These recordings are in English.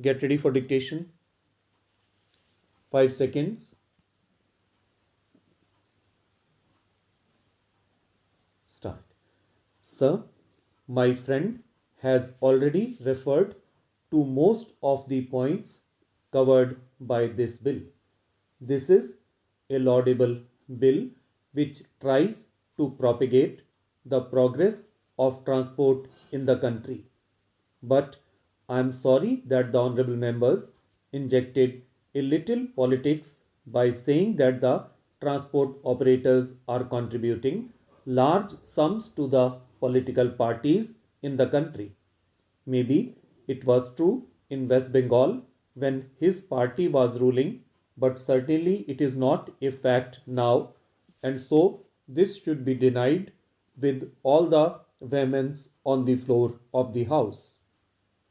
Get ready for dictation. 5 seconds. Start. Sir, my friend has already referred to most of the points covered by this bill. This is a laudable bill which tries to propagate the progress of transport in the country. But I am sorry that the honorable members injected a little politics by saying that the transport operators are contributing large sums to the political parties in the country. Maybe it was true in West Bengal when his party was ruling, but certainly it is not a fact now, and so this should be denied with all the vehemence on the floor of the House.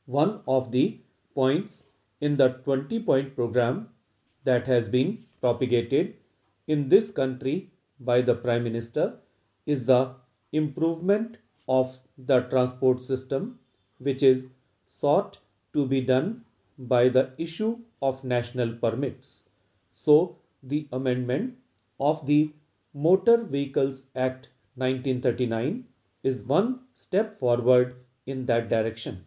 One of the points in the 20-point program that has been propagated in this country by the Prime Minister is the improvement of the transport system, which is sought to be done by the issue of national permits. So, the amendment of the Motor Vehicles Act 1939 is one step forward in that direction.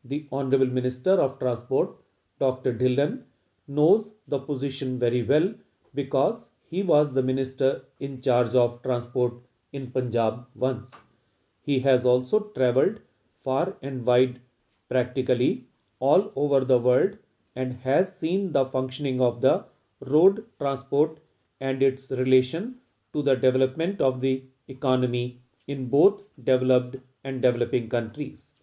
The Honorable Minister of Transport, Dr. Dhillon, knows the position very well because he was the minister in charge of transport in Punjab once. He has also travelled far and wide, practically all over the world, and has seen the functioning of the road transport and its relation to the development of the economy in both developed and developing countries.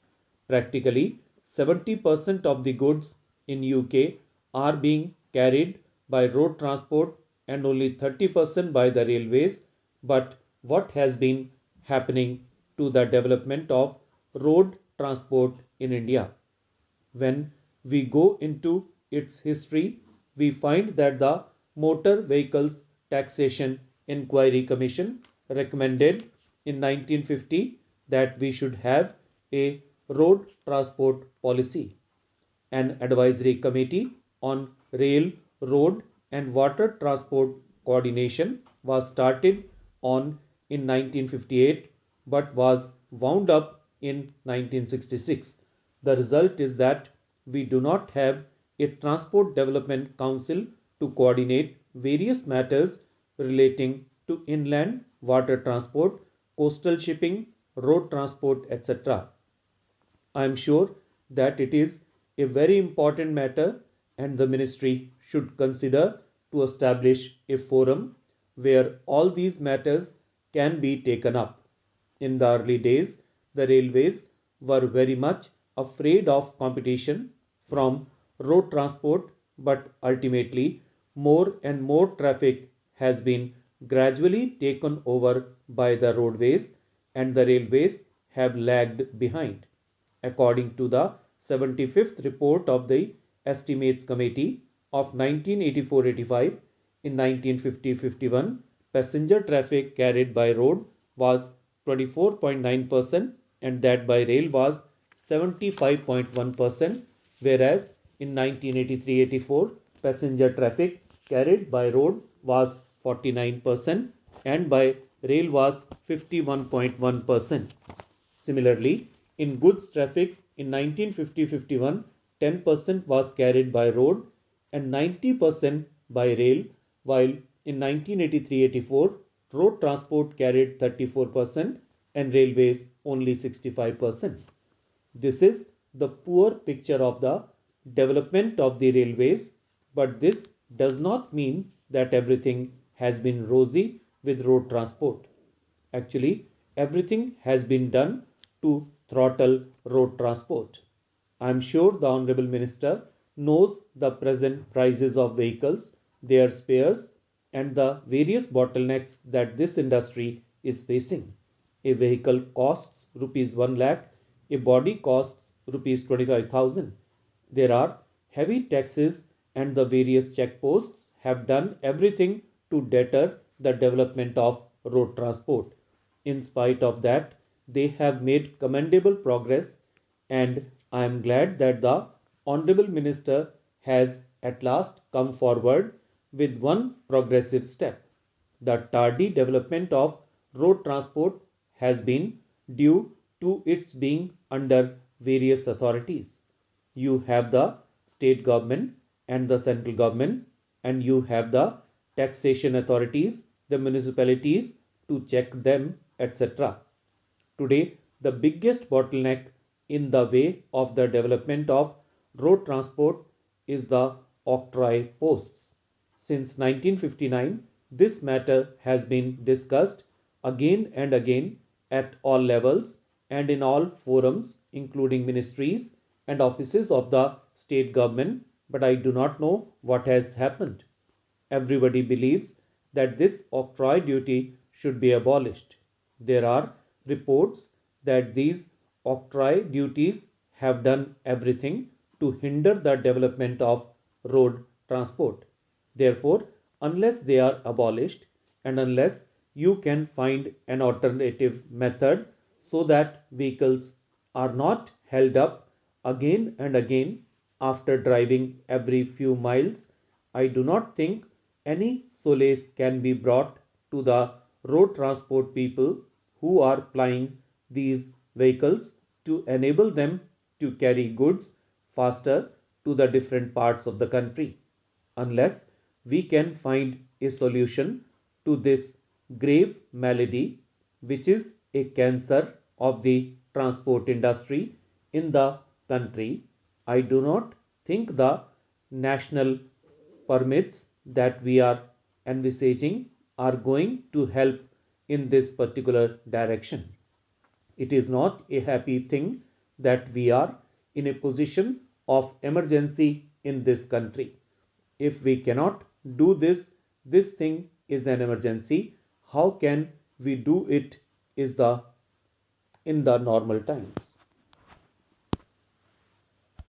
Practically 70% of the goods in UK are being carried by road transport and only 30% by the railways. But what has been happening to the development of road transport in India? When we go into its history, we find that the Motor Vehicles Taxation Inquiry Commission recommended in 1950 that we should have a road transport policy. An advisory committee on rail, road and water transport coordination was started on in 1958 but was wound up in 1966. The result is that we do not have a Transport Development Council to coordinate various matters relating to inland water transport, coastal shipping, road transport, etc. I am sure that it is a very important matter and the ministry should consider to establish a forum where all these matters can be taken up. In the early days, the railways were very much afraid of competition from road transport, but ultimately more and more traffic has been gradually taken over by the roadways and the railways have lagged behind. According to the 75th report of the Estimates Committee of 1984-85, in 1950-51, passenger traffic carried by road was 24.9% and that by rail was 75.1%, whereas in 1983-84, passenger traffic carried by road was 49% and by rail was 51.1%. Similarly, in goods traffic in 1950-51, 10% was carried by road and 90% by rail, while in 1983-84, road transport carried 34% and railways only 65%. This is the poor picture of the development of the railways, but this does not mean that everything has been rosy with road transport. Actually, everything has been done to throttle road transport. I am sure the Honorable Minister knows the present prices of vehicles, their spares, and the various bottlenecks that this industry is facing. A vehicle costs rupees 1 lakh, a body costs rupees 25,000. There are heavy taxes and the various checkposts have done everything to deter the development of road transport. In spite of that, they have made commendable progress and I am glad that the Honorable Minister has at last come forward with one progressive step. The tardy development of road transport has been due to its being under various authorities. You have the state government and the central government, and you have the taxation authorities, the municipalities to check them, etc. Today, the biggest bottleneck in the way of the development of road transport is the octroi posts. Since 1959, this matter has been discussed again and again at all levels and in all forums, including ministries and offices of the state government, but I do not know what has happened. Everybody believes that this octroi duty should be abolished. There are reports that these octroi duties have done everything to hinder the development of road transport. Therefore, unless they are abolished and unless you can find an alternative method so that vehicles are not held up again and again after driving every few miles, I do not think any solace can be brought to the road transport people who are plying these vehicles to enable them to carry goods faster to the different parts of the country. Unless we can find a solution to this grave malady, which is a cancer of the transport industry in the country, I do not think the national permits that we are envisaging are going to help in this particular direction. It is not a happy thing that we are in a position of emergency in this country. If we cannot do this thing is an emergency. How can we do it is the in the normal time?